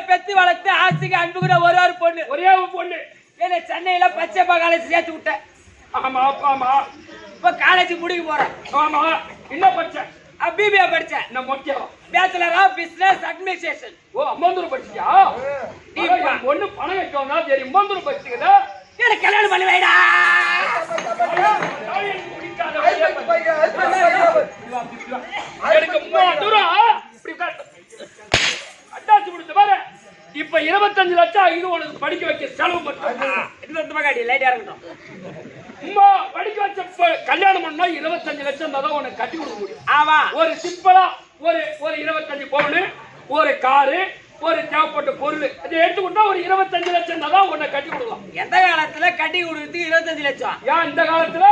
பெத்து வளர்த்து ஆசைக்கு அன்புகிற ஒரே ஒரு பொண்ணு என்ன சென்னையில பச்சைப்பா காலேஜ் சேர்த்து விட்டேன். ஆமா ஆமா இப்ப காலேஜ் முடிக்க போறேன். ஆமா என்ன படிச்சேன்? பிபிஏ படிச்சேன். நான் மொத்தம் பேச்சுலர் ஆஃப் பிசினஸ் அட்மினிஸ்ட்ரேஷன். ஓ அம்மந்தூர் படிச்சியா? நீ ஒண்ணு பணம் வைக்கணும்னா சரி அம்மந்தூர் படிச்சுக்கதா எனக்கு கல்யாணம் பண்ணி வைடா. எனக்கு தூரம் அட்டாச்சு கொடுத்த பாரு. இப்ப 25 லட்சம் இது உனக்கு படிக்க வைக்க செலவு மட்டும் லைட்டா இருக்கட்டும். படிக்க வச்ச கல்யாணம் பண்ணா 25 லட்சம் தான் உனக்கு கட்டி கொடுக்க முடியும். ஆமா ஒரு சிம்பிளா ஒரு 25 பவுன் ஒரு காரு ஒரு தேவைப்பட்ட பொருள் இதை எடுத்துக்கிட்டா ஒரு 25 லட்சம் தான் உன்னை கட்டி கொடுக்கலாம். எந்த காலத்துல கட்டி கொடுத்து 25 லட்சம்? ஏன் இந்த காலத்துல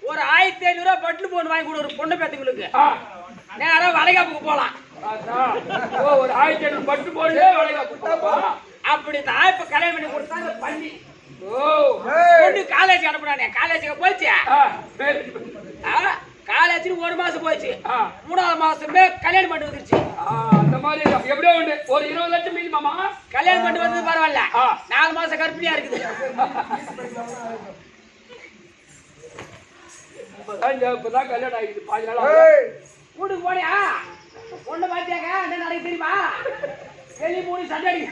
ஒரு 1500 ரூபாய் பட்டு போன் வாங்கி கொடு ஒரு பொண்ணு பேத்துங்களுக்கு. நேரம் வளைகாப்புக்கு போலாம். ஒரு 1500 பட்டு போன்ல வளைகாப்பு அப்படிதான் இப்ப கல்யாணம் பண்ணி கொடுத்தாங்க பண்ணி. பொண்ணு காலேஜ் அனுப்புறானே காலேஜுக்கு போச்சு. காலேஜ் 1 மாசம் போச்சு. 3வது மாசமே கல்யாணம் பண்ணி வந்துருச்சு. அந்த மாதிரி எப்படியோ உண்டு. ஒரு 20 லட்சம் மீதி மாமா கல்யாணம் பண்ணி வந்தது பரவாயில்ல. 4 மாசம் கர்ப்பிணியா இருக்குது. இப்பதான் கல்யாணம் ஆகிடுது. 5 நாள் வீட்டுக்கு போனியா? பொண்ணு பாத்தியாங்க என்ன நடக்கு தெரியுமா? வெளியே மூணு சண்டை இது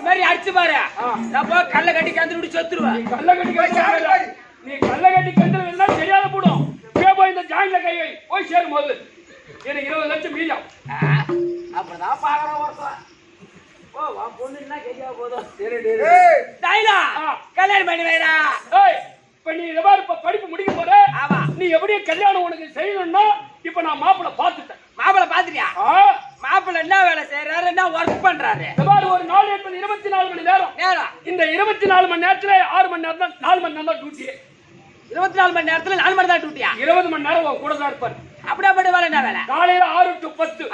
மாதிரி அடிச்சு பாரு. நான் போய் கல்லை கட்டி கந்து விட்டு செத்துருவேன். கல்லை கட்டி நீ கல்லை கட்டி கந்துருவா தெரியாத போடும். போய் இந்த ஜாயின்ல கை போய் சேரும் போது எனக்கு 20 லட்சம் மீதியா. அப்படிதான் பாக்குறோம் ஒருத்தன். ஓ பொண்ணு என்ன கேட்க போதும். கல்யாணம் பண்ணி வைடா. இப்ப நீ இப்ப படிப்பு முடிக்க போற. ஆமா நீ எப்படியே கல்யாணம் உனக்கு செய்யணும்னா இப்ப நான் மாப்பிள்ளை பாத்துட்டேன். மாப்பிள்ளை பாத்துட்டியா? மாப்பிள்ளை என்ன வேலை செய்யறாரு என்ன ஒர்க் பண்றாரு? ஒரு நாள் என்பது 24 மணி நேரம். இந்த 24 மணி நேரத்துல 6 மணி நேரம் தான் 4 மணி நேரம் தான் டியூட்டி. 24 மணி நேரத்துல 4 மணி தான் டியூட்டியா? 20 மணி நேரம் கூட தான் இருப்பாரு. அப்படியே வேலை என்ன வேலை? காலையில 6 to 10.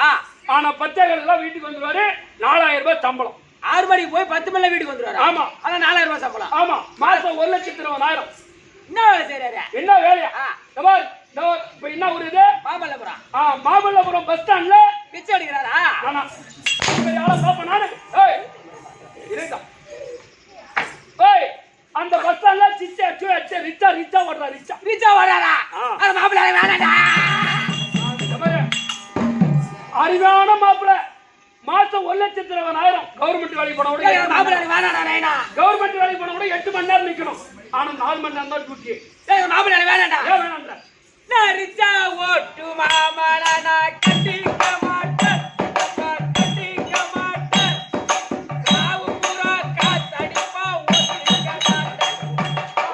ஆனா 10 எல்லாம் வீட்டுக்கு வந்துருவாரு. 4000 ரூபாய் சம்பளம். 6 மணிக்கு போய் 10 மணில வீட்டுக்கு வந்துருவாரு. ஆமா ஆனா 4000 ரூபாய் சம்பளம். ஆமா மாசம் 1,20,000. என்ன வேலை செய்யறாரு? என்ன வேலையா? இப்ப என்ன ஒரு இது மாமல்லபுரம். மாமல்லபுரம் பஸ் ஸ்டாண்ட்ல பிச்சை அடிக்கிறாரா? ஆனா நானு அந்த பஸ் ஸ்டாண்ட்ல ரிச்சா வர்றாரா? மாப்பிள்ளை வேணாடா. அறிவான மாப்பிள்ளை மாசம் 1,20,000 கவர்மெண்ட் வேலைக்கு போன கூட வேணாடா. கவர்மெண்ட் வேலைக்கு போன கூட 8 மணி நேரம் நிக்கணும். ஆனா 4 மணி நேரம் தான் டியூட்டி. மாப்பிள்ளை வேணாடா. வேணாண்டா ஏன் வேணான்ற நான் ரிச்சா ஓட்டு மாமனா நான் கட்டிக்க மாட்டேன் கட்டிக்க மாட்டேன் ராவு பூரா காத்தடிப்பா ஓட்டிக்க மாட்டேன்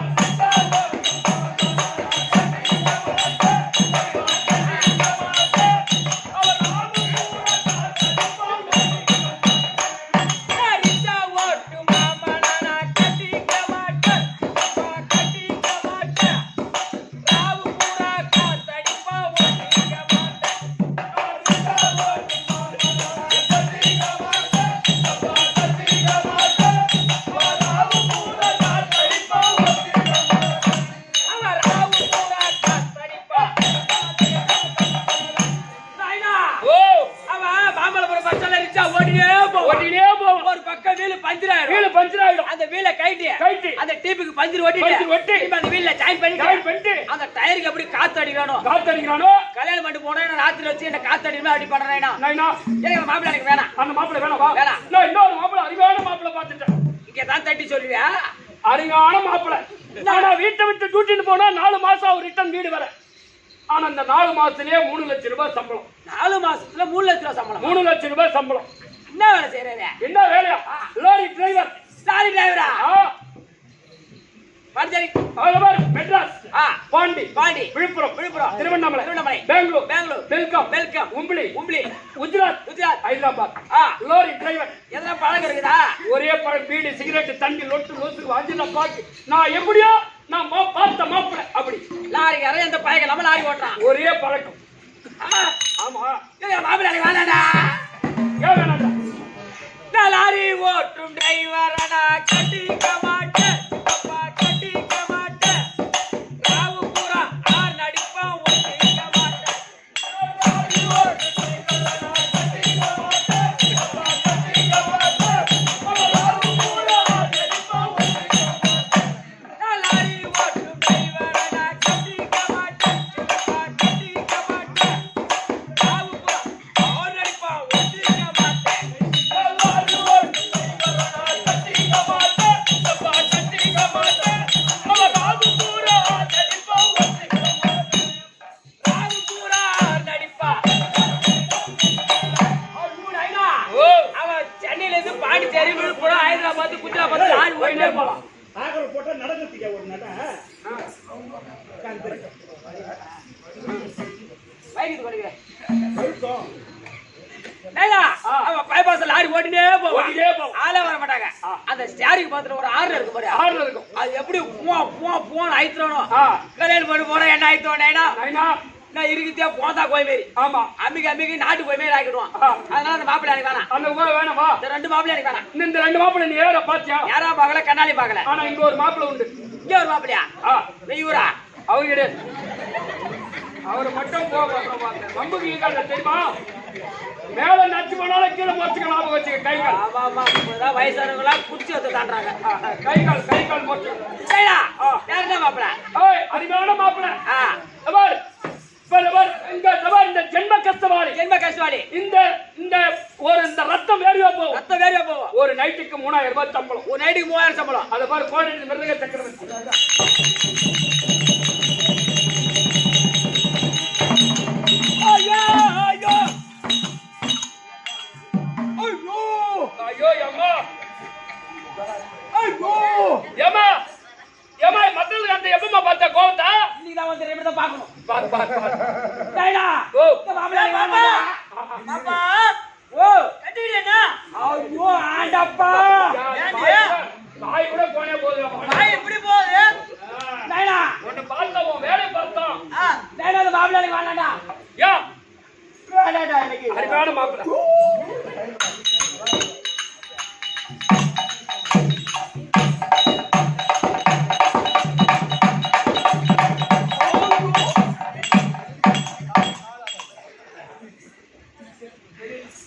நான் ரிச்சா ஓட்டு மாமனா நான் கட்டிக்க மாட்டேன் கட்டிக்க மாட்டேன் ராவு பூரா காத்தடிப்பா ஓட்டிக்க மாட்டேன் அவன் ராவு பூரா காத்தடிப்பா நாயனா ஓ அவன் மாமல்லபுரம் பஸ்ல ரிச்சா ஓடினே போவான் ஓட்டினே போவோம் ஒரு பக்கம் வீல் பஞ்சர் ஆயிடும் வீடு பஞ்சர் ஆயிடும் அந்த வீல கைட்டி கைட்டி. அந்த டீப்புக்கு பஞ்சர் ஓட்டிட்டு பஞ்சர் ஒட்டி. இப்ப அந்த வீல்ல ஜாயின் ஜாயின் பண்ணிட்டு பண்ணிட்டு அந்த டயருக்கு எப்படி காத்து அடிக்கணும் காத்தடிக்கிறானோ கல்யாணம் பண்ணிட்டு போனா நான் ராத்திரி வச்சு என்ன காத்து அடிக்கணும் அப்படி பண்றேனா நைனா எனக்கு மாப்பிள்ளை எனக்கு வேணாம் அந்த மாப்பிள்ளை வேணாவா வேணாம். நான் இன்னொரு மாப்பிள்ளை அறிவான மாப்பிள்ளை பார்த்துட்டேன் இங்க தான் தட்டி சொல்லுவியா அறிவான மாப்பிள்ளை ஆனா வீட்டை விட்டு டியூட்டின்னு போனா 4 மாசம் அவர் ரிட்டர்ன் வீடு வர ஆனா இந்த 4 மாசத்துலயே 3 லட்சம் ரூபாய் சம்பளம் 4 மாசத்துல 3 லட்சம் ரூபாய் சம்பளம் 3 லட்சம் ரூபாய் சம்பளம் என்ன வேலை செய்யறே என்ன வேலையா லாரி டிரைவர் லாரி டிரைவரா பஞ்சரி அவர் மெட்ராஸ் பாண்டி பாண்டி விழுப்புரம் விழுப்புரம் திருவண்ணாமலை திருவண்ணாமலை பெங்களூர் பெங்களூர் பெல்காம் வெல்கம் உம்பிளி உம்பளி குஜராத் குஜராத் ஹைதராபாத் ஆ லாரி டிரைவர் எதனா பழக்கம் இருக்குதா ஒரே பழம் பீடி சிகரெட் தண்ணி லொட்டு லொட்டு வாஞ்சில பாக்கு நான் எப்படியோ நான் பார்த்த மாப்பிள்ளை அப்படி லாரிக்காரன் எந்த பழக்கம் நம்ம லாரி ஓட்டுறான் ஒரே பழக்கம் ஆமா எங்க மாப்பிள்ளை எனக்கு வேணாடா ஏன் வேணாண்டா நான் லாரி ஓட்டும் டிரைவரனா கட்டிக்க மாட்டேன் அப்பா கட்டிக்க மாட்டேன் ராவு பூரா ஆர் நடிப்பா ஓட்டிக்க மாட்டேன் லாரி ஓட்டும் டிரைவரனா கட்டிக்க மாட்டேன் அப்பா கட்டிக்க மாட்டேன் ராவு பூரா ஆர் நடிப்பா ஓட்டிக்க மாட்டேன் நான் லாரி ஓட்டும் டிரைவரனா கட்டிக்க மாட்டேன் அப்பா கட்டிக்க மாட்டேன் ராவு பூரா ஆர் நடிப்பா ஓட்டிக்க மாட்டேன் பாண்டிச்சேரி விழுப்புரம் ஹைதராபாத் குஜராத் லாரி ஓடினே போலாம் ஆகல போட்டா நடக்கிறதுக்கே ஒரு நட வைக்கிது கொடுக்கிறேன் அழுத்தம் அவன் பைபாஸ் லாரி ஓடினே போவான் ஓடினே போவான். ஆளே வர மாட்டாங்க அந்த ஸ்டாரிங் பாத்துல ஒரு ஆறு இருக்கு பாரு ஆறுல இருக்கும் அது எப்படி போன் ஆயித்தணும் ஆ. கல்யாணம் பண்ணி போனா என்ன ஆயித்தோம் நைனா நைனா நான் இருக்குதே போதா கோய் மாரி ஆமா அம்மிக்கு நாட்டு கோய் மாரி ஆக்கிடுவான் ஆ. அதனால அந்த மாப்பிள்ளை எனக்கு வேணாம் அந்த ஊரை வேணாமா இந்த 2 மாப்பிள்ளை எனக்கு வேணாம் இந்த 2 மாப்பிள்ளை நீ ஏற பாத்தியா யாரா பார்க்கல கண்ணாடி பார்க்கல ஆனா இங்க ஒரு மாப்பிள்ளை உண்டு இங்க ஒரு மாப்பிள்ளையா வெய்யூரா அவர் கிடையாது அவரை மட்டும் நம்புக்கு ஈக்கால தெரியுமா மேல நச்சு போனாலும் கீழே மொச்சுக்க ஞாபகம் வச்சுக்க கை கால் ஆமா ஆமா இப்பதான் வயசானவங்களா குடிச்சு வந்து தாண்டாங்க கை கால் மொச்சு சரிடா யாருன்னா மாப்பிள்ளை அறிவான மாப்பிள்ளை ஆ இந்த ஜென்ம கஷ்டவாளி ஜென்ம கஷ்டவாளி இந்த ரத்தம் வேறியா போகும் ரத்தம் வேறியா போவோம் ஒரு நைட்டுக்கு 3000 ரூபாய் சம்பளம் ஒரு நைட்டுக்கு 3000 சம்பளம் அதை பாரு கோடி மிருதக சக்கரவர்த்தி ஐயோ ஐயோ ஐயோ அம்மா ஐயோ ஏமா ஏமா மக்கள் அந்த எப்பமா பார்த்த கோவத்தா இன்னைக்கு தான் வந்து ரெண்டு தான் பார்க்கணும் பாரு டேடா ஓ மாப்பிள்ளை வாமா அப்பா ஓ கட்டிடுறேனா ஐயோ ஆண்டப்பா நாய் கூட போனே போகுது நாய் எப்படி போகுது டேடா உன்னை பார்த்தோம் வேலை பார்த்தோம் டேடா அந்த மாப்பிள்ளை வாங்கடா யா வேண்டாடா எனக்கு அறிவான மாப்பிள்ளை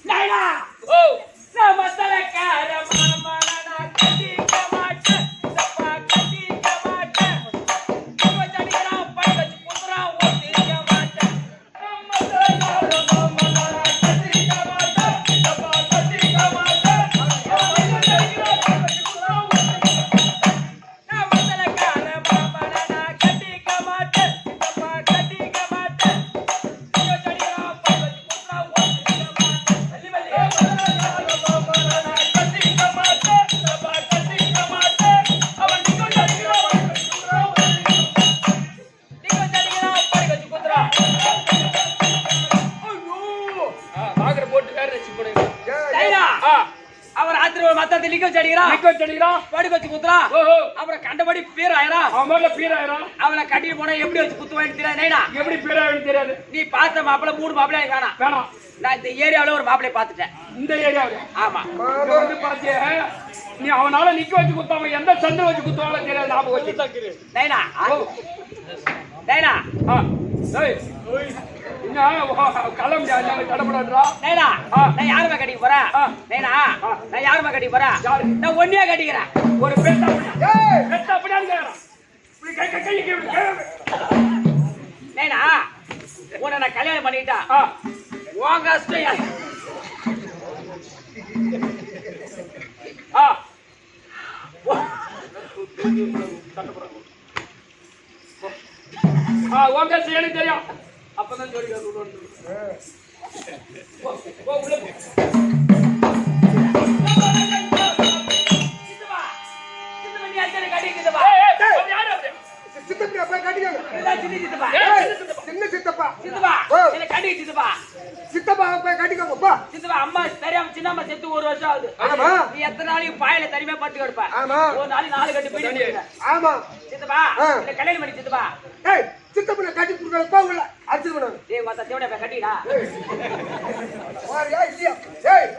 டேடா ஓ சமத்தலக்கார மாமனா கட்டிக்க மாட்டேன் தப்பா கட்டிக்க மாட்டேன் நம்ம ஜடிகரா பட்டச்சு புத்ரா ஓட்டிக்க மாட்டேன் சமத்தலக்கார மாமனா கட்டிக்க மாட்டேன் மத்த நிக்க வச்சு அடிக்கிறான், நிக்க வச்சு அடிக்கிறான், படுக்க வச்சு குத்துறான். ஓஹோ, அப்புறம் கண்டபடி பீர் ஆயிரம். அவன் மேல பீராயிரம். அவனை கட்டிட்டு போனா எப்படி வச்சு குத்துவான்னு தெரியாது. நைனா எப்படி பீராயிரம் தெரியாது. நீ பார்த்த மாப்பிள்ளை 3 மாப்பிள்ளை எனக்கு வேணாம். வேணாம். நான் இந்த ஏரியாவில ஒரு மாப்பிள்ளை பார்த்துட்டேன். இந்த ஏரியாவில் ஆமா. இங்க வந்து பாத்தியா, நீ அவனால நிக்க வச்சு குத்தாம எந்த சந்திர வச்சு குத்துவாங்களோ தெரியாது. ஞாபகம் வச்சு நைனா நைனா ஏய், என்ன கிளம்பியா தடப்படாதுடா. நைனா நான் யாருமா கட்டிக்க போறேன்? நைனா நான் யாருமா கட்டிக்க போறேன்? நான் ஒன்னியா கட்டிக்கிறேன். ஒரு பெத்த பெத்த அப்படியே கேக்குறான். இப்படி கை நைனா உன்னை நான் கல்யாணம் பண்ணிட்டா உன் கஷ்டம் உன் பேச எனக்கு தெரியும். அப்பதான் சொல்லி அம்மா தெரியாம சின்னம்மா செத்து 1 வருஷம் ஆகுது. நீ எத்தனை நாளைக்கு பாயில தனிமையா பட்டு கிடப்ப? ஒரு நாளைக்கு 4 கட்டு பீடி. ஆமா சித்தப்பா, கல்யாணம் பண்ணி சித்தப்பா. சித்தப்பனை கட்டி கொடுக்க உள்ள அடிச்சு பண்ணணும். டேய் மத்த தேவட கட்டிடா. வாரியா இல்லையா? டேய்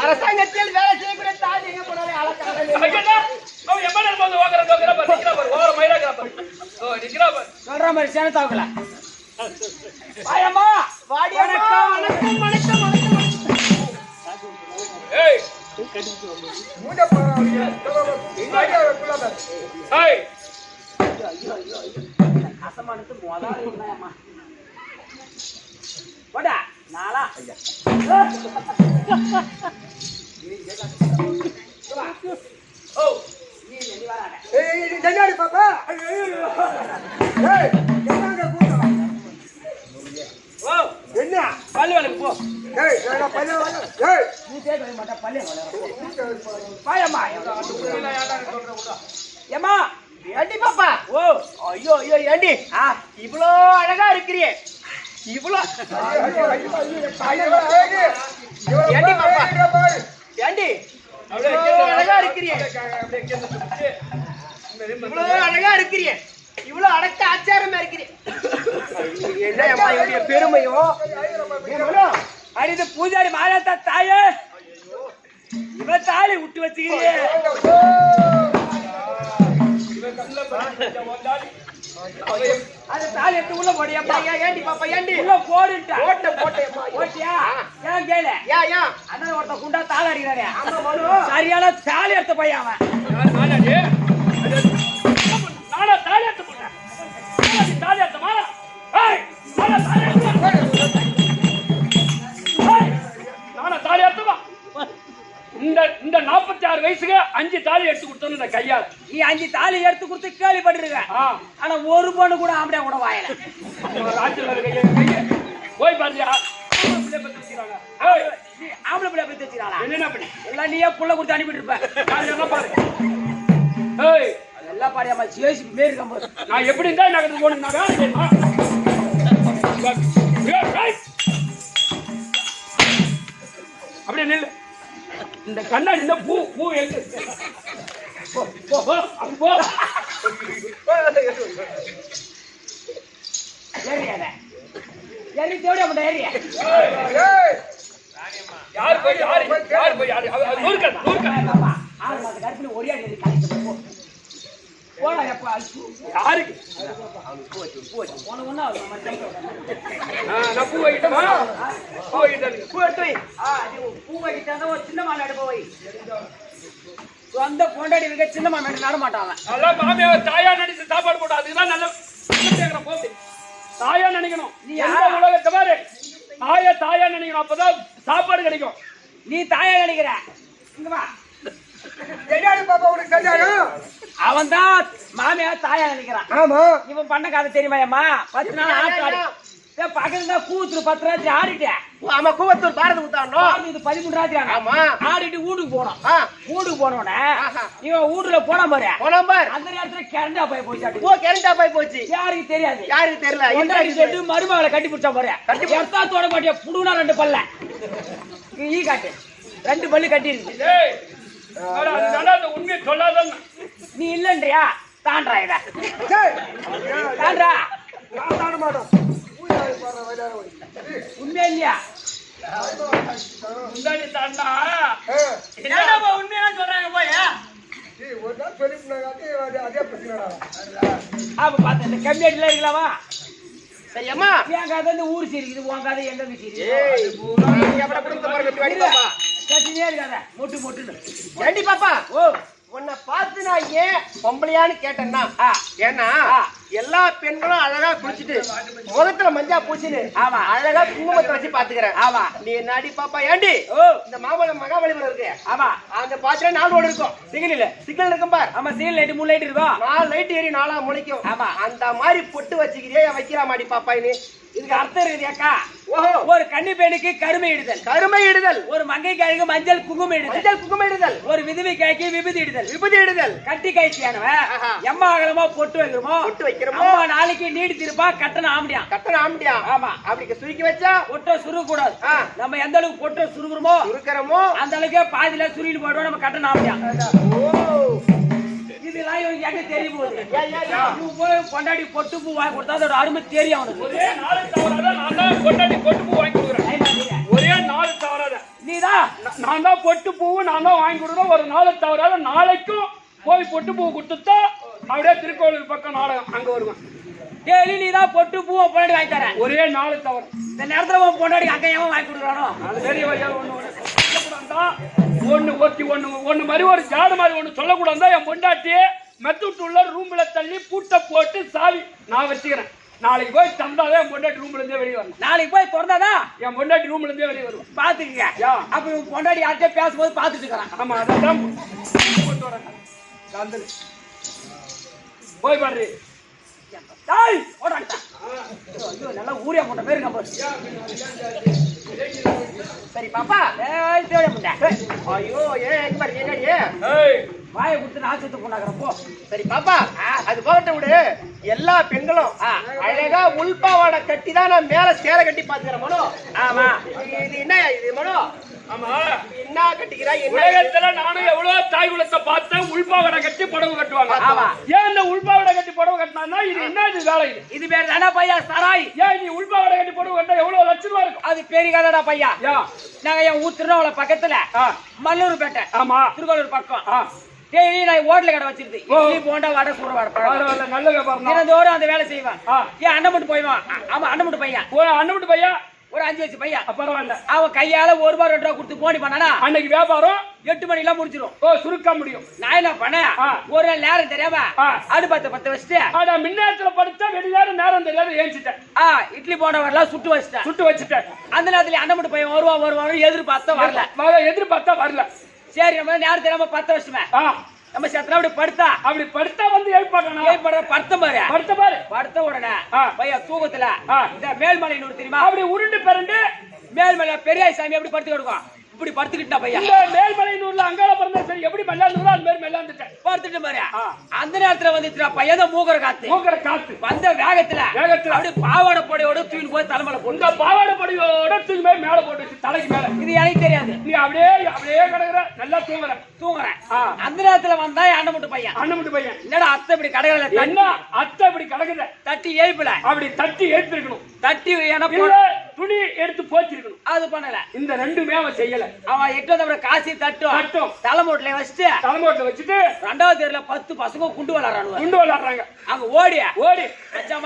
அரசாங்கத்தில் வேலை செய்யக்கூடிய தாலி எங்க போனாலே சொல்ற மாதிரி சேனத்தாவுக்கல நாளா பாப்பா என்ன பல்லு வேலைக்கு போ நீ கேட்க மாட்டா பள்ளி பாயம்மா ஏமா ஏண்டி பாப்பா ஓ ஐயோ ஐயோ ஏண்டி இவ்வளோ அழகா இருக்கிறியே இவ்வளோ ஏண்டி பாப்பா ஏண்டி இவ்வளோ அழகா இருக்கிறியே இவ்வளோ அழகா இருக்கிறியே இவ்வளோ அடக்க ஆச்சாரமா இருக்கிறியே என்ன அம்மா என்னுடைய பெருமையும் அடிது பூஜாரி மாதாத்தா தாயே இவ தாலி விட்டு வச்சுக்கிறியே அது தாலி எடுத்து உள்ள போடியப்பா ஏண்டி பாப்பா ஏண்டி உள்ள போடுட்டா போட்டேன் போட்டியா ஏன் கேளு ஏன் அண்ணன் ஒருத்த குண்டா தாள அடிக்கிறாரு ஆமா மனு சரியான தாலி எடுத்த பையன் அவன் நானா தாலி எடுத்து போட்டேன் தாலி எடுத்தமா நானா தாலி எடுத்தமா இந்த 46 வயசுக்கு 5 தாலி எடுத்து கொடுத்தோன்னு கையால் நீ 5 தாலி எடுத்து கொடுத்து கேள்விப்பட்டிருக்க ஆனா ஒரு பொண்ணு கூட ஆம்படியா கூட வாயல போய் பாருங்க ஆம்பளை பிள்ளை எப்படி தெரிஞ்சுக்கிறாளா என்ன பண்ணி எல்லாம் நீயே புள்ள கொடுத்து அனுப்பிட்டு இருப்ப பாரு அதெல்லாம் பாரியாமா ஜேசி மேரி கம்போது நான் எப்படி இருந்தா நகர்ந்து போகணும் நான் வேலை செய்யணுமா அப்படியே நில்லு இந்த கண்ணாடி இந்த பூ எங்க போ ஏரியா ஏறி தேவடியா போட்ட ஏரியா யார் போய் நூறுக்கா 6 மாத கருப்பில் ஒரே அடி கழிச்சு போடா எப்ப யாருக்கு போன ஒண்ணா நான் பூ வைக்கிட்டமா பூ வைக்கிட்டேன் பூ எடுத்து வை பூ வைக்கிட்டா ஒரு சின்ன மாலை எடுப்ப வை சொந்த பொண்டாடி இருக்க சின்ன மாமன் நட மாட்டான் அதான் மாமியார் தாயா நினைச்சு சாப்பாடு போட்டா அதுதான் நல்ல கேக்குறேன் போது தாயா நினைக்கணும் நீ எந்த உலகத்தை பாரு தாயா நினைக்கணும் அப்பதான் சாப்பாடு கிடைக்கும் நீ தாயா நினைக்கிற இங்க வா பாப்பா உனக்கு சரியாகும் அவன் தான் மாமியார் தாயா நினைக்கிறான் ஆமா இவன் பண்ண கதை தெரியுமாயம்மா 10 நாள் ஆட்டாடி பக்கத்துல தான் கூத்துரு 10 ராத்திரி ஆடிட்டேன் ஆமா கூவத்தூர் பாரத ஊத்தானோம் இது 13 ராத்திரி ஆமா ஆடிட்டு வீட்டுக்கு போனோம் ஆ வீட்டுக்கு போனோடனே இவன் வீட்டுல போன பாரு போலாம் பாரு அந்த நேரத்துல கரண்டா போய் போச்சு ஓ கரண்டா போய் போச்சு யாருக்கு தெரியாது யாருக்கு தெரியல கொண்டாடி சொல்லிட்டு மருமகளை கட்டி பிடிச்சா பாரு எத்தாத்தோட மாட்டியா புடுனா 2 பல்ல ஈ காட்டு 2 பல்லு கட்டி இருக்கு ஏய் அதுதான்டா அந்த உண்மையை சொல்லாதான் நீ இல்லன்றியா தாண்டா இத தாண்டா நான் தாண்ட மாட்டோம் உண்மையா இல்லையா முந்தாடி தாண்டா என்னடா உண்மையா சொல்றாங்க போய் ஒரு நாள் சொல்லிட்டு அதே பிரச்சனைடா அப்ப பாத்து இந்த கம்மியாட்டில இருக்கலாமா சரி அம்மா என் கதை இந்த ஊர் சீரிக்குது உன் கதை எங்க சீரிக்குது ஏய் எவட குடும்ப பாருங்க பின்னாடி பாப்பா கட்டினே இருக்காத மொட்டு மொட்டுன்னு ஏண்டி பாப்பா ஓ உன்னை பார்த்து நான் ஏன் பொம்பளையான்னு கேட்டேன்னா ஏன்னா எல்லா பெண்களும் அழகா குளிச்சுட்டு முகத்துல மஞ்சா பூச்சின்னு ஆமா அழகா குங்குமத்தை வச்சு பாத்துக்கிறேன் ஆமா நீ நாடி பாப்பா ஏண்டி ஓ இந்த மாமல்ல மகாபலிபுரம் இருக்கு ஆமா அந்த பாத்திர 4 ஓடு இருக்கும் சிக்னல் சிக்னல் இருக்கும் பார் ஆமா சீல் லைட் 3 லைட் இருக்கும் 4 லைட் ஏறி 4 முளைக்கும் ஆமா அந்த மாதிரி பொட்டு வச்சுக்கிறியே வைக்கிறா மாடி பாப்பா நீ இதுக்கு அர்த்தம் இருக்குது அக்கா ஓஹோ ஒரு கன்னி பெண்ணுக்கு கருமை இடுதல் கருமை இடுதல் ஒரு மங்கை கிழங்கு மஞ்சள் குங்குமம் இடுதல் மஞ்சள் குங்குமம் இடுதல் ஒரு விதவை கிழக்கு விபூதி இடுதல் விபூதி இடுதல் கட்டி கைச்சியானவன் எம்மா அகலமா பொட்டு வைக்கிறோமோ பொட்டு வைக்கிறோமோ அம்மா நாளைக்கு நீடி திருப்பா கட்டணம் ஆம்படியா கட்டணம் ஆம்படியா ஆமா அப்படி சுருக்கி வச்சா பொட்டை சுருக கூடாது நம்ம எந்த அளவுக்கு பொட்டை சுருகுறோமோ சுருக்கிறோமோ அந்த அளவுக்கு பாதியில சுருகிட்டு போயிடுவோம் நம்ம கட்டணம் ஆம்படியா இதெல்லாம் இவனுக்கு எங்க தெரிய போகுது இவன் போய் கொண்டாடி பொட்டு பூ வாங்கி கொடுத்தா அதோட அருமை தெரியும் அவனுக்கு ஒரே 4 தவறாத நான் தான் கொண்டாடி பொட்டு பூ வாங்கி கொடுக்குறேன் ஒரே 4 தவறாத நீதான் நான் தான் பொட்டு பூவும் நான் தான் வாங்கி கொடுக்குறேன் ஒரு 4 தவறாத நாளைக்கும் போய் பொட்டு பூ கொடுத்துட்டா அப்படியே திருக்கோவில் பக்கம் நாடகம் அங்க வருவேன் டெய்லி நீதான் பொட்டு பூவை பொண்டாடி வாங்கி தரேன் ஒரே 4 தவறு இந்த நேரத்துல உன் பொண்டாடி அங்க ஏன் வாங்கி கொடுக்குறானோ அது பெரிய வழியா ஒண்ணு மாதிரி ஒரு ஜாடு மாதிரி ஒண்ணு சொல்லக்கூடாதா என் பொண்டாட்டி மெத்துட்டுள்ள ரூம்ல தள்ளி பூட்டை போட்டு சாவி நான் வச்சுக்கிறேன் நாளைக்கு போய் தந்தாதான் என் பொண்டாட்டி ரூம்ல இருந்தே வெளியே வரணும் நாளைக்கு போய் திறந்தாதான் என் பொண்டாட்டி ரூம்ல இருந்தே வெளியே வருவேன் பாத்துக்கங்க அப்ப இவன் பொண்டாடி யார்கிட்ட பேசும்போது பாத்துட்டு இருக்கிறான் ஆமா அதான் போட்டு வரேன் போய் பாரு டேய் ஓடாடா ஐயோ நல்லா ஊரே போட்ட பேருங்க போய் சரி பாப்பா ஏய் தேவடா முண்டா ஐயோ எங்க பாரு என்னடி ஏய் வாயை கொடுத்து நாசத்து போனாக்கற போ சரி பாப்பா அது போகட்டும் விடு எல்லா பெண்களும் அழகா உள்பாவாடை கட்டி தான் நான் மேல சேலை கட்டி பாத்துக்கிறேன் மனோ ஆமா இது என்ன இது மனோ ஆமா என்ன கட்டிக்கிறா என்ன உலகத்துல நானும் எவ்வளவு தாய் குலத்தை பார்த்தேன் உள்பாவடை கட்டி புடவை கட்டுவாங்க ஆமா ஏன் இந்த உள்பாவடை கட்டி புடவை கட்டினா இது என்ன இது வேலை இது பேர் தானே பையா சராய் ஏன் நீ உள்பாவடை கட்டி புடவை கட்டா எவ்வளவு லட்சம் இருக்கும் அது பெரிய கதைடா பையா நாங்க என் ஊர் திருநெல்வேலி பக்கத்துல மல்லூர்பேட்டை ஆமா திருக்கோளூர் பக்கம் டேய் நான் ஹோட்டல் கடை வச்சிருந்தேன் இட்லி போண்டா வடை சுட வடை நல்ல வியாபாரம் தினந்தோறும் அந்த வேலை செய்வான் ஏன் அண்ணன் மட்டும் போய்வான் ஆமா அண்ணன் மட்டும் பையன் அண்ணன் மட்டும் பையன் ஒரு 5 வயசு பையன் பரவாயில்ல அவன் கையால 1 ரூபாய் 2 ரூபாய் கொடுத்து போனி பண்ணானா அன்னைக்கு வியாபாரம் 8 மணிக்கெல்லாம் முடிச்சிரும் சுருக்க முடியும் நான் என்ன பண்ணேன் ஒரு நாள் நேரம் தெரியாம அடுப்பத்தை பத்த வச்சுட்டு அட மின்னேரத்துல படுத்தா நேரம் தெரியாத ஏஞ்சிட்டேன் இட்லி போண்டா வரலாம் சுட்டு வச்சுட்டேன் அந்த நேரத்துல அண்ணன் மட்டும் பையன் வருவான் எதிர்பார்த்தா வரல சரி நம்ம நேரம் தெரியாம 10 வருஷமே நம்ம சத்திரம் அப்படி படுத்தா வந்து படுத்த உடனே பையன் தூக்கத்துல இந்த மேல்மலை நூறு தெரியுமா அப்படி உருண்டு பிறண்டு மேல்மலை பெரிய சாமி எப்படி படுத்து கிடக்கும் இப்படி படுத்துக்கிட்டா பையன் மேல்மலை நூறுல அங்கால பிறந்தா சரி எப்படி மெல்லாந்துறோ அது மாதிரி மெல்லாந்துட்டேன் படுத்துட்டு பாரு அந்த நேரத்துல வந்துச்சுடா பையன் தான் மூக்கற காத்து வந்த வேகத்துல அப்படி பாவாடை பொடியோட தூக்கி போய் தலைமையில போட்டு பாவாடை பொடியோட தூக்கி போய் மேல போட்டு தலைக்கு மேல இது எனக்கு தெரியாது நீ அப்படியே கிடக்குற நல்லா தூங்குறேன் அந்த நேரத்துல வந்தா அண்ணன் மட்டும் பையன் என்னடா அத்தை இப்படி கடகல என்ன அத்தை இப்படி கடக்குத தட்டி ஏய்ப்புல அப்படி தட்டி ஏத்திருக்கணும் தட்டி துணி எடுத்து போச்சிருக்கணும். அது பண்ணல. இந்த ரெண்டுமே அவன் செய்யல. அவன் எட்டு வந்து காசி தட்டும் தலைமோட்டில வச்சுட்டு ரெண்டாவது தெருல 10 பசங்க குண்டு விளையாடுறாங்க. அங்க ஓடி மச்சான்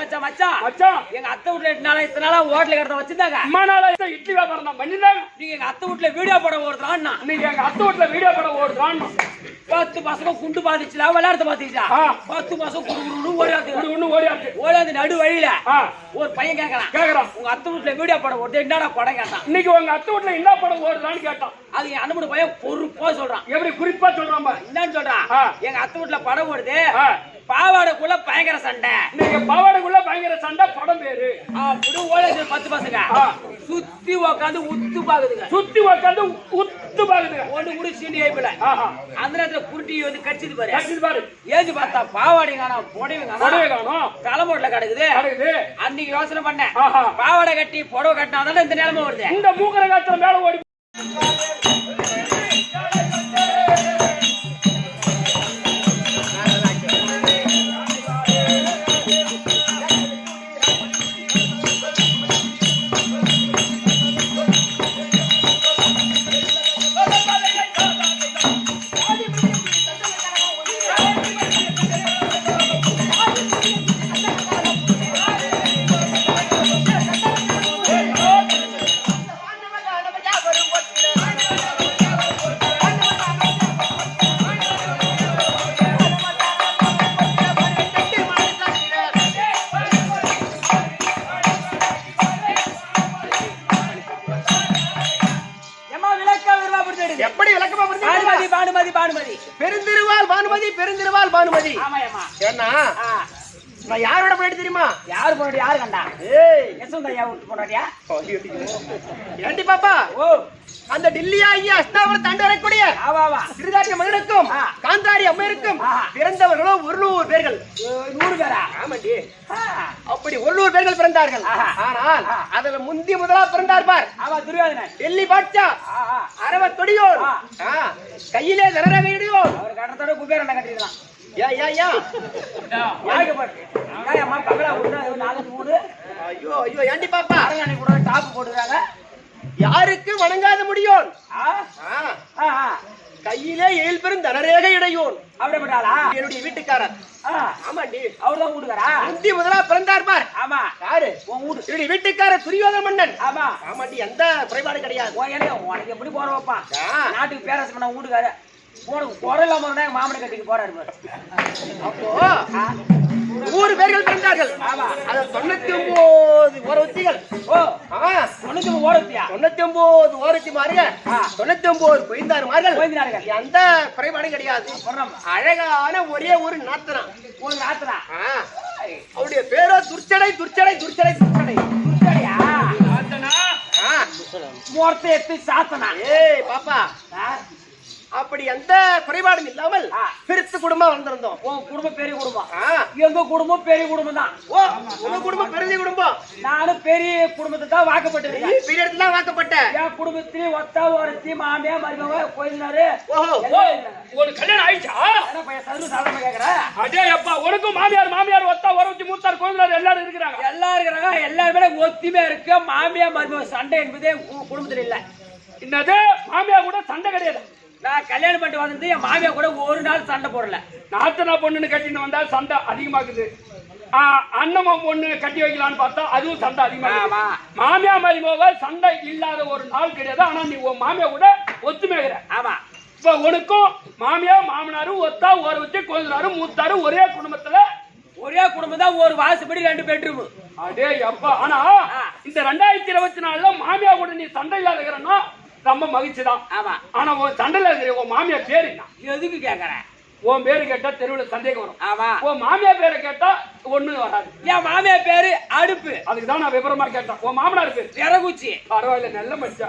மச்சான் எங்க அத்தை வீட்டுல 8 நாளா இத்தனை நாளா ஹோட்டல் கடை வச்சிருந்தாங்க. அம்மா நாளா இட்லி வியாபாரம் தான் பண்ணிருந்தாங்க. நீங்க எங்க அத்தை வீட்டுல வீடியோ படம் ஓடுறான்னா நீங்க எங்க அத்தை வீட்டுல வீடியோ படம் ஓடுறான்னா 10 பசங்க குண்டு பாதிச்சுல விளையாடுறத பாத்தீங்களா? 10 பசங்க குடு ஓடியாச்சு நடு வழியில ஒரு பையன் கேக்குறான் உங்க அத்தை வீட்டுல வீடியோ படம் ஓடுது என்னடா படம் கேட்டான். இன்னைக்கு உங்க அத்தை வீட்டுல என்ன படம் ஓடுதான்னு கேட்டான். அது என் அண்ணன் பையன் பொறுப்பா சொல்றான். எப்படி குறிப்பா சொல்றான் என்னன்னு சொல்றான், எங்க அத்தை வீட்டுல படம் ஓடுது, பாவாடைக்குள்ள பயங்கர சண்டை. நீங்க பாவாடைக்குள்ள பயங்கர சண்டை படம் பேரு அப்படி ஓடியாச்சு 10 பசங்க சுத்தி உக்காந்து உத்து பாக்குதுங்க. ஒண்ணு கூட சீனி ஐப்பில அந்த நேரத்துல குருட்டி வந்து கடிச்சிது பாரு. ஏஞ்சு பார்த்தா பாவாடை காணோம், புடவை காணோம், தலைமோட்ல கிடக்குது. அன்னைக்கு யோசனை பண்ணேன், பாவாடை கட்டி புடவை கட்டினாதான் இந்த நிலைமை வருது. இந்த மூக்கர காத்துல மேல ஓடி எப்படி விளக்கமா பெருந்திருவாள் பானுமதி. ஏன்னா நான் யாரோட போயிட்டு தெரியுமா? யாரு போனாடி? யாரு கண்டா? போனாடியா? ஏண்டி பாப்பா, அந்த டில்லியா ஐயா அஸ்தாவர தாண்டி வரக்கூடிய சிறுதாட்டிய மகனுக்கும் காந்தாரி அம்மையருக்கும் பிறந்தவர்களோ 100 பேர்கள். 100 பேரா? ஆமாண்டி, அப்படி 100 பேர்கள் பிறந்தார்கள். ஆனால் அதுல முந்தி முதலா பிறந்தார் பார் துரியோதனன், டெல்லி பாட்சா, அரவத்தொடியோர், கையிலே தனரகையோர். அவர் கடத்தோட குபேரனை கட்டிடலாம். ஏண்டி பாப்பா, டாப் போட்டுருக்காங்க. யாருக்கு வணங்காத முடியும்? கையிலே 7 பெரும் தனரேகை இடையோன். அப்படிப்பட்டாளா? என்னுடைய வீட்டுக்காரர். ஆமாண்டி, அவர்தான் வீட்டுக்காரா? முந்தி முதலா பிறந்தார் பார். ஆமா. யாரு? என்னுடைய வீட்டுக்காரர் துரியோதன மன்னன். ஆமா. ஆமாண்டி, எந்த குறைபாடு கிடையாது. உனக்கு எப்படி போற வைப்பான்? நாட்டுக்கு பேரரசு பண்ண வீட்டுக்காரு உனக்கு குறையில்லாம மாமனை கட்டிக்கு போறாரு. அப்போ 100 பேர்கள் பிறந்தார்கள். 99 ஓரத்திகள். 99 ஓரத்தியா? 99 ஓரத்தி மாறுங்க, 99 பொய்ந்தார்கள். எந்த குறைபாடும் கிடையாது. அழகான ஒரே ஒரு நாத்தனா. அவருடைய பேரோ துர்ச்சடை. மூர்த்தி எத்து சாத்தனா. ஏய் பாப்பா, அப்படி எந்த குறைபாடும் இல்லாமல் பிரித்து குடும்பம் வந்திருந்தோம். உன் குடும்பம் பெரிய குடும்பம், எங்க குடும்பம் பெரிய குடும்பம் தான். உங்க குடும்பம் பெரிய குடும்பம். நானும் பெரிய குடும்பத்தை தான் வாக்கப்பட்டிருக்கேன். பெரிய இடத்துல தான் வாக்கப்பட்டேன். என் குடும்பத்திலேயே ஒத்தா ஒருத்தி மாமியா மருமக போயிருந்தாரு. ஒரு கல்யாணம் ஆயிடுச்சா? சர்வ சாதாரணமா கேக்குறேன். அதே அப்பா, உனக்கும் மாமியார் ஒத்தா ஒருத்தி மூத்தார் கோயிலார் எல்லாரும் இருக்கிறாங்க. எல்லாருமே ஒத்திமையா இருக்கு. மாமியா மருமக சண்டை என்பதே குடும்பத்துல இல்ல. என்னது? மாமியா கூட சண்டை கிடையாது. நான் கல்யாணம் பண்ணிட்டு வந்து என் மாமியா கூட ஒரு நாள் சண்டை போடல. நாத்தனா பொண்ணுன்னு கட்டிட்டு வந்தா சண்டை அதிகமாக்குது. அண்ணமா பொண்ணு கட்டி வைக்கலான்னு பார்த்தா அதுவும் சண்டை அதிகமா. மாமியா மருமக சண்டை இல்லாத ஒரு நாள் கிடையாது. ஆனா நீ உன் மாமியா கூட ஒத்துமைகிற. ஆமா. இப்ப உனக்கும் மாமியா மாமனாரும் ஒத்தா ஒரு வச்சு கோயிலாரும் மூத்தாரு ஒரே குடும்பத்துல தான் ஒரு வாசப்படி 2 பெட்ரூம். அதே அப்பா, ஆனா இந்த 2024 மாமியா கூட நீ சண்டை இல்லாத இருக்கிறன்னா ரொம்ப மகிழ்ச்சிதான். ஆமா. ஆனா உன் சண்டையில இருக்கிற உன் மாமியா பேரு என்ன? எதுக்கு கேக்குறேன்? உன் பேரு கேட்டா தெருவுல சந்தேகம் வரும். ஆமா. உன் மாமியா பேரை கேட்டா ஒண்ணு வராது. என் மாமியா பேரு அடுப்பு. அதுக்குதான் நான் விவரமா கேட்டேன். உன் மாமனார் பேரு விறகுச்சி. பரவாயில்ல, நல்ல மனுஷா.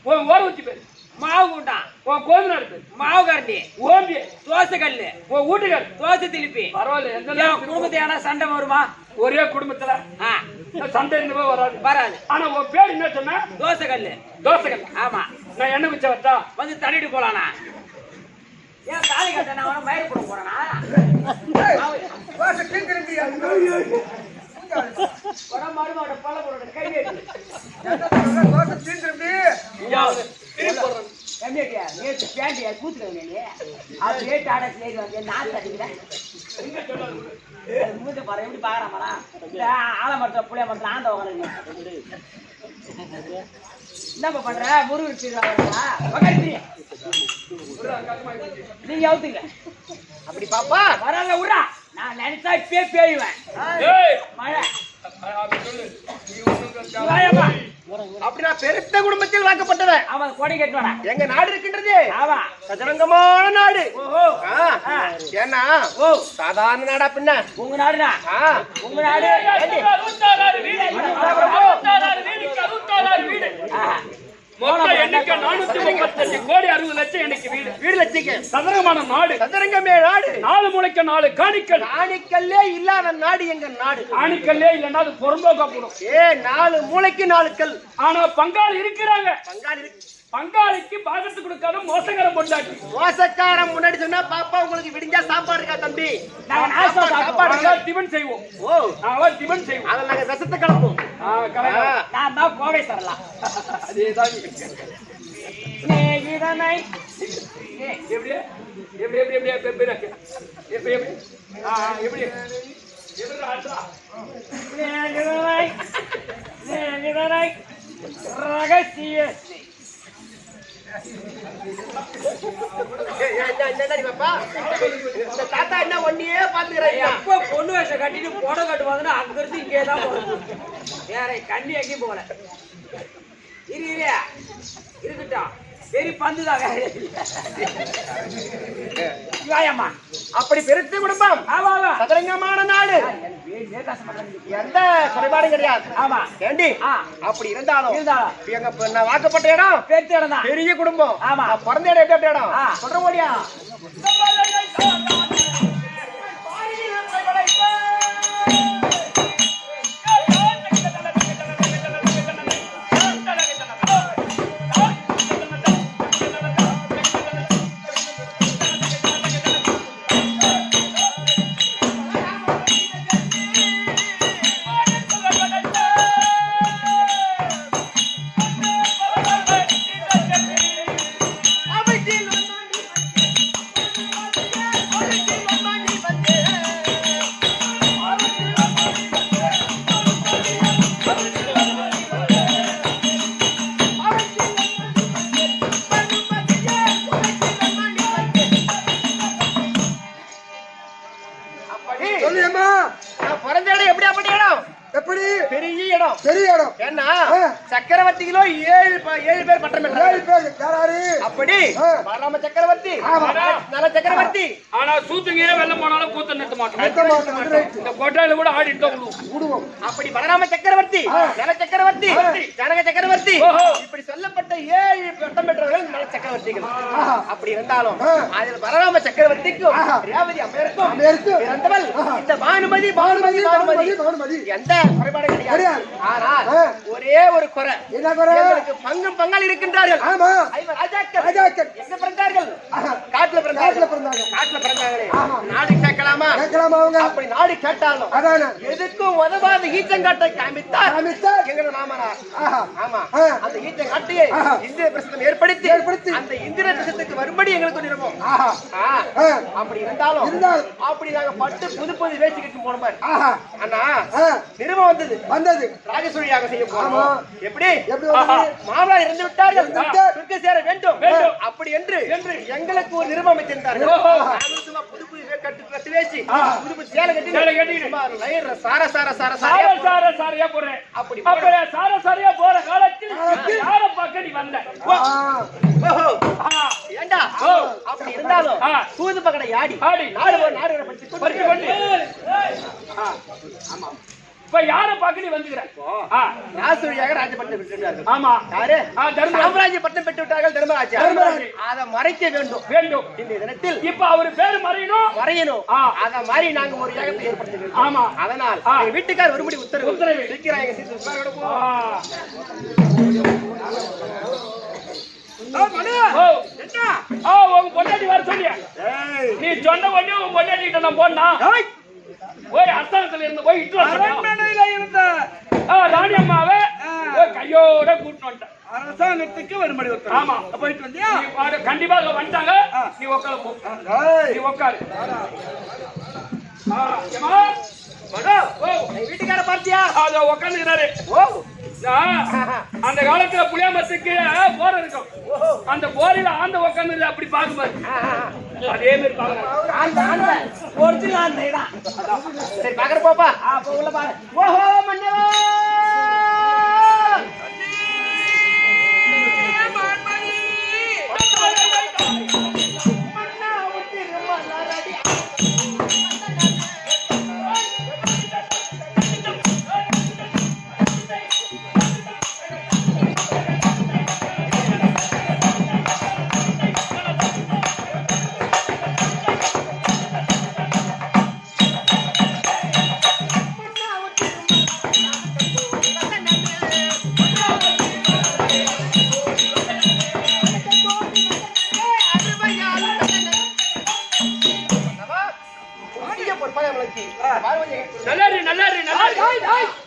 உன் ஓரவுச்சி பேரு மாவு கூட்டான். உன் கோவினார் பேரு மாவு கரண்டி. ஓம்பி தோசை கல்லு. உன் வீட்டுக்காரு தோசை திருப்பி. பரவாயில்ல. எந்த குடும்பத்தை ஆனா சண்டை வருமா? ஒரே குடும்பத்துல சண்டை வராது. ஆனா உன் பேர் என்ன சொன்ன? தோசை கல்லு. ஆமா. நான் என்ன வச்ச வச்சா வந்து தள்ளிட்டு போலானா? ஏன் தாலி கட்ட நான் மயிறு போட போறேனா? வர மாடு பல போட கை ஏறு தோசை தீந்துருது. கம்மியா நேத்து பேண்டியா கூத்துறவனே நீ அது ரேட் ஆட சேரி வந்து நான் தட்டிக்கிறேன் மூஞ்ச பாரு எப்படி பாக்குறாமடா ஆலமரத்துல புளிய மரத்துல ஆண்ட உட்காருங்க என்னப்பா பண்ற முருகன் நீங்க அவுத்துங்க அப்படி பாப்பா வரல விட்றா நான் நினைச்சா இப்பே பேயுவேன் மழை அப்படி நான் பெருத்த குடும்பத்தில் வாக்கப்பட்டவன். அவன் கொடை கட்டுவானா எங்க நாடு இருக்கின்றது ஆமா சதுரங்கமான நாடு. ஓஹோ ஏன்னா ஓ சாதாரண நாடா பின்ன உங்க நாடுனா உங்க நாடு மொத்தம் எண்ணிக்கை 435 கோடி 60 லட்சம் எனக்கு வீடு வீடு லட்சிக்க சதுரங்கமான நாடு சதுரங்கமே நாடு. 4 மூளைக்கு 4 காணிக்கல் காணிக்கல்லே இல்லாத நாடு எங்க நாடு. காணிக்கல்லே இல்லைன்னா அது புறம்போக்கா போடும். 4 மூளைக்கு 4 கல். ஆனா பங்காளி இருக்கிறாங்க. பங்காளி இருக்கு. பங்காளிக்கு பாகத்து கொடுக்காத மோசக்கார பொண்டாட்டி. மோசக்காரன் முன்னாடி சொன்னா பாப்பா உங்களுக்கு விடிஞ்சா சாப்பாடு இருக்கா தம்பி? நாங்க சாப்பாடு டிபன் செய்வோம். ஓ நாங்க டிபன் செய்வோம். அத நாங்க ரசத்தை கலப்போம். நான் தான் கோவை சரலாம் அதேதான் ஸ்நேகிதனை எப்படி எப்படி எப்படி எப்படி எப்படி எப்படி எப்படி எப்படி எப்படி ஆச்சா ஸ்நேகிதனை ஸ்நேகிதனை ரகசிய தாத்தா என்ன ஒன்னியே பாத்துக்கிறேன். எப்ப பொண்ணு வேஷம் கட்டிட்டு போட கட்டுவாங்கன்னா அங்க இருந்து இங்கேதான் போறது வேற கண்ணி எங்கேயும் போகல இருக்கட்டும் சரி பந்துதான் வேறம்மா அப்படி பெருத்த குடும்பம். ஆமா ஆமா சதுரங்கமான நாடு. எந்த குறைபாடும் கிடையாது. ஆமா ஏண்டி அப்படி இருந்தாலும் எங்க நான் வாக்கப்பட்ட இடம் பெருத்த இடம் தான் பெரிய குடும்பம். ஆமா நான் பிறந்த இடம் எப்படி இடம் சொல்ற முடியா? நான் பிறந்த இடம் எப்படி அப்படி இடம் எப்படி பெரிய இடம் பெரிய இடம். ஏன்னா சக்கரவர்த்திகளோ 7 பேர் பட்டம் பெற்றாரு. அப்படி பலராம சக்கரவர்த்தி நல்ல சக்கரவர்த்தி. ஆனா சூத்துங்க வெள்ளம் போனாலும் கூத்த நிறுத்த மாட்டோம். இந்த கோட்டையில கூட ஆடிட்டு விடுவோம். அப்படி பலராம சக்கரவர்த்தி நல்ல சக்கரவர்த்தி ஜனக சக்கரவர்த்தி இப்படி சொல்லப்பட்ட 7 பட்டம் பெற்றவர்கள் நல்ல சக்கரவர்த்திகள். அப்படி இருந்தாலும் அதில் பலராம சக்கரவர்த்திக்கும் ரேவதி அம்மையாருக்கும் பிறந்தவள் இந்த பானுமதி பானுமதி பானுமதி பானுமதி எந்த குறைபாடு கிடையாது. ஆனால் ஒரே ஒரு குறை. என்ன குறை? எங்களுக்கு பங்காளி இருக்கின்றார்கள். ஆமா 5 ராஜாக்கள் எங்க பிறந்தார்கள்? காட்டுல பிறந்தாங்களே. நாடு கேட்கலாமா அவங்க? அப்படி நாடு கேட்டாலும் எதுக்கும் உதவாத ஈச்சங்காட்டை காமித்தார் எங்க மாமனார். ஆமா அந்த ஈச்சங்காட்டையை இந்திர பிரசித்தம் ஏற்படுத்தி அந்த இந்திர பிரசித்தத்துக்கு வரும்படி எங்களுக்கு நிறுவனம். அப்படி இருந்தாலும் அப்படி நாங்க பட்டு புது வேசி கட்டி போன மாதிரி அண்ணா நிறுவனம் வந்தது ராஜசூரியாக செய்ய போறோம். எப்படி மாமனார் இருந்து விட்டார்கள் சுருக்க சேர வேண்டும் அப்படி என்று எங்களுக்கு ஒரு நிறுவனம் அமைத்திருந்தார்கள். புது கட்டு வேசி புது சேலை கட்டி சார சார சார சார சாரையா போறேன். அப்படி சார சாரையா போற காலத்தில் யார பக்கம் நீ வந்த ஏண்டா அப்படி இருந்தாலும் தூது பக்கடை ஆடி நாடு பறிச்சு இப்ப யார பாக்க நீ வந்துகிற? ராஜசூரியாக ராஜபட்டம் பெற்றார்கள். ஆமா யாரு? சாம்ராஜ்ய பட்டம் பெற்று விட்டார்கள் தர்மராஜா. அதை மறைக்க வேண்டும் இந்த தினத்தில். இப்ப அவரு பேரு மறையணும். அத மாதிரி நாங்க ஒரு ஏகத்தை ஏற்படுத்தினோம். ஆமா அதனால் வீட்டுக்கார் வரும்படி உத்தரவு சீக்கிரம் உங்க பொண்டாட்டி வர சொல்லியா? நீ சொன்ன உடனே உங்க பொண்டாட்டி நான் போனா போய் அரசாங்கத்துல இருந்து போய் இட்டு வர சொன்னேன். அரண்மனையில இருந்த ராணி அம்மாவை போய் கையோட கூட்டிட்டு வந்துட்டேன். அரசாங்கத்துக்கு வரும்படி ஒருத்தர். ஆமா. போயிட்டு வந்தியா? கண்டிப்பா வந்துட்டாங்க. நீ உட்கார போ. நீ உட்காரு. ஏமா வீட்டுக்கார பார்த்தியா? அத உட்காந்துக்கிறாரு. அந்த காலத்துல புளியாமத்துக்கு போற இருக்கும். அந்த போரில ஆந்த உட்காந்து அப்படி பாக்குமாரு. அதே மாதிரி பாக்குறாரு. சரி பாக்குற போப்பா. உள்ள பாரு. ஓஹோ மன்னவா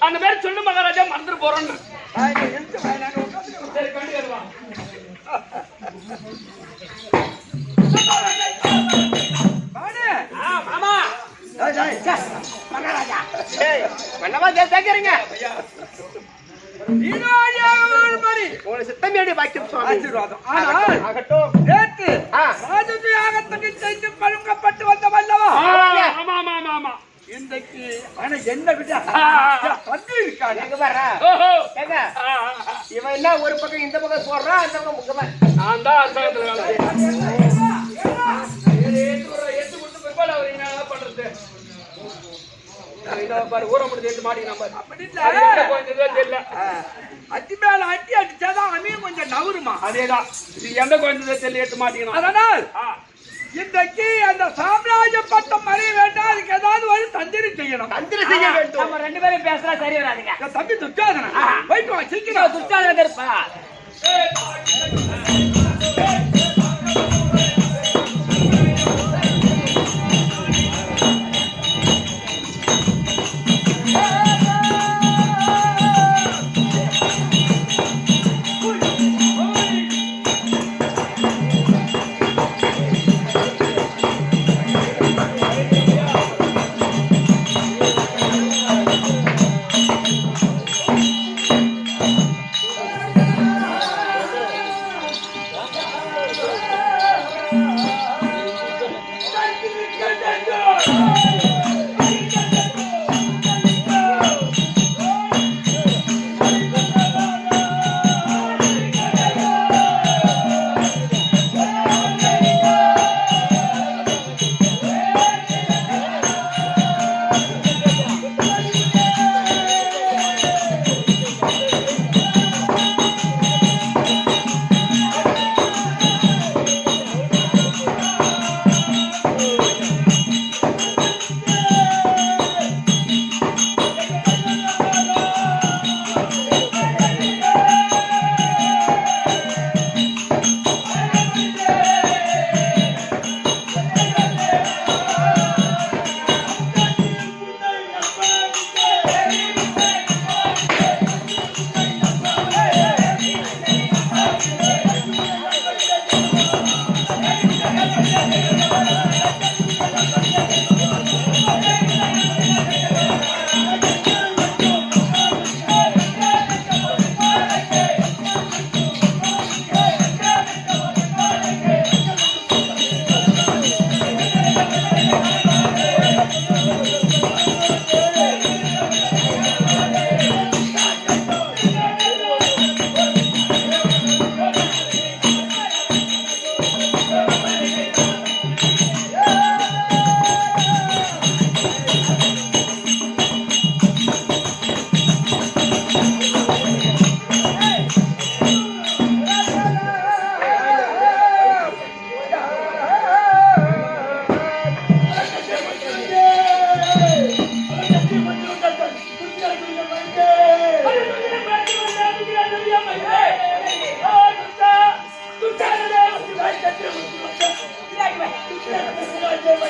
அந்த பேர் சொல்லு மகாராஜா மறந்துட்டு போறோம். கேக்குறீங்க சித்தமேடி பாக்கியம் ஆசீர்வாதம். ஆனால் ஆகட்டும். நேற்று ராஜதியாகத்துக்கு செய்து பழுங்கப்பட்டு வந்தவல்லவா? ஆமா ஆமா ஆமா ஆமா. இன்றைக்கு ஆனா என்ன விட வந்து இருக்காங்க. எங்க பாரு. ஓஹோ. ஏங்க இவன் என்ன ஒரு பக்கம் இந்த பக்கம் போடுறான், அந்த பக்கம் முகமா. நான் தான் அரசாங்கத்துல வேலை செய்யறேன். எட்டு கொடுத்து பிற்பாடு அவர் என்ன பண்றது? பாரு ஊரை முடிஞ்சு எடுத்து மாட்டிக்கலாம் பாரு. அப்படி தெரியல. அத்தி மேல அட்டி அடிச்சாதான் அணியும் கொஞ்சம் நவருமா. அதேதான். இது எந்த குழந்தை தெரியல எடுத்து மாட்டிக்கணும். அதனால் இன்றைக்கு அந்த சாம்ராஜ்ய பட்டம் மறைய வேண்டாம். அதுக்கு ஏதாவது ஒரு தந்திரி செய்யணும். தந்திரி செய்ய வேண்டும். நம்ம ரெண்டு பேரும் பேசுறா சரி வராதுங்க. என் தம்பி துச்சாதனன் போயிட்டு வா சீக்கிரம். துச்சாதனன் இருப்பா.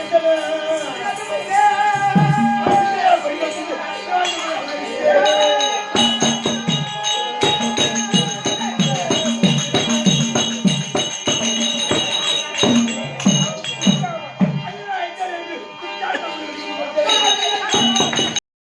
Thank you.